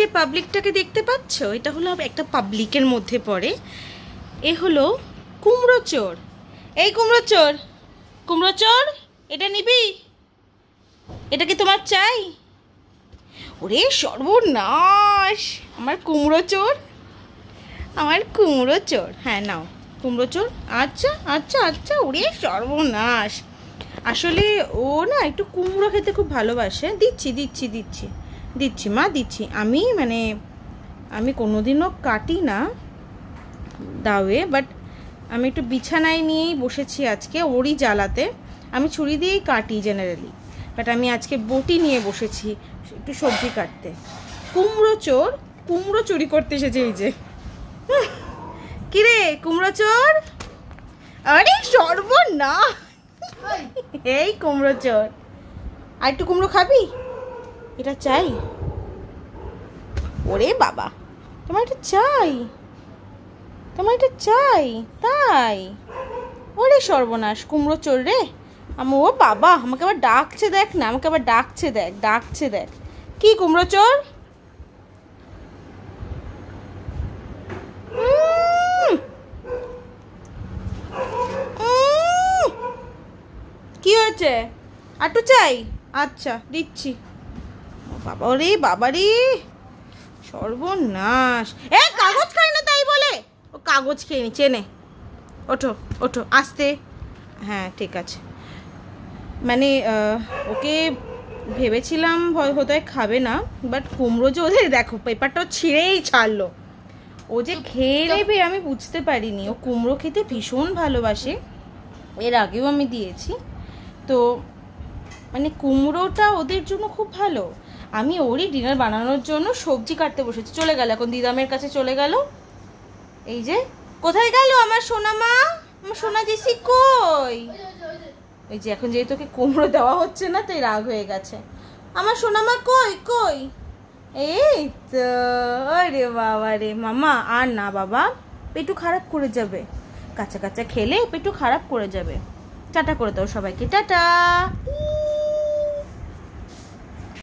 যে পাবলিকটাকে দেখতে পাচ্ছ, এটা হলো একটা পাবলিকের মধ্যে পড়ে। এ হলো কুমড়ো চোর। এই কুমড়ো চোর, কুমড়ো চোর, এটা নিবি? এটা কি তোমার চাই? ওরে সর্বনাশ, আমার কুমড়ো চোর, আমার কুমড়ো চোর। হ্যাঁ নাও কুমড়ো চোর। আচ্ছা আচ্ছা আচ্ছা, ওরে সর্বনাশ। আসলে ও না একটু কুমড়ো খেতে খুব ভালোবাসে। দিচ্ছি দিচ্ছি দিচ্ছি দিচ্ছি মা, দিচ্ছি। আমি কোনোদিনও কাটি না দাওয়ে, বাট আমি একটু বিছানায় নিয়েই বসেছি আজকে ওরই জ্বালাতে। আমি ছুরি দিয়েই কাটি জেনারেলি, বাট আমি আজকে বটি নিয়ে বসেছি একটু সবজি কাটতে। কুমড়ো চোর কুমড়ো চুরি করতে এসেছে। এই যে কিরে কুমড়ো চোর, আরে সর্বনাশ। এই কুমড়ো চোর, আর একটু কুমড়ো খাবি? এটা চাই? ওরে বাবা, তোমার এটা চাই? তোমার এটা চাই তাই? ওরে সর্বনাশ, কুমড়ো চোর রে। ও বাবা, আমাকে আবার ডাকছে দেখ না, আমাকে আবার ডাকছে দেখ, ডাকছে দেখ। কি কুমড়ো চোর? কি হয়েছে? আটু চাই? আচ্ছা দিচ্ছি। বাবা রে বাবা রে, সর্বনাশ। কাগজ খাই না তাই বলে? ও কাগজ খেয়ে নিচ্ছে। নে ওঠো ওঠো আস্তে। হ্যাঁ ঠিক আছে। মানে ওকে ভেবেছিলাম হয়তো খাবে না, বাট কুমড়ো যে ওদের দেখো পেপারটাও ছিঁড়েই ছাড়লো। ও যে খেয়ে নেবে আমি বুঝতে পারিনি। ও কুমড়ো খেতে ভীষণ ভালোবাসে, এর আগেও আমি দিয়েছি। তো মানে কুমড়োটা ওদের জন্য খুব ভালো। আমি ওরই ডিনার বানানোর জন্য সবজি কাটতে বসেছি। চলে গেল এখন দিদামের কাছে চলে গেল। এই যে কোথায় গেল আমার সোনা মা, আমার সোনা জেসি কই? ওই যে এখন যেহেতু ওকে কুমড়ো দেওয়া হচ্ছে না তাই রাগ হয়ে গেছে। আমার সোনা মা কই কই? এই তো। আরে বাবা রে মামা, আর না বাবা, পেটু খারাপ করে যাবে। কাঁচা কাঁচা খেলে পেটু খারাপ করে যাবে। টাটা করে দাও সবাইকে, টাটা।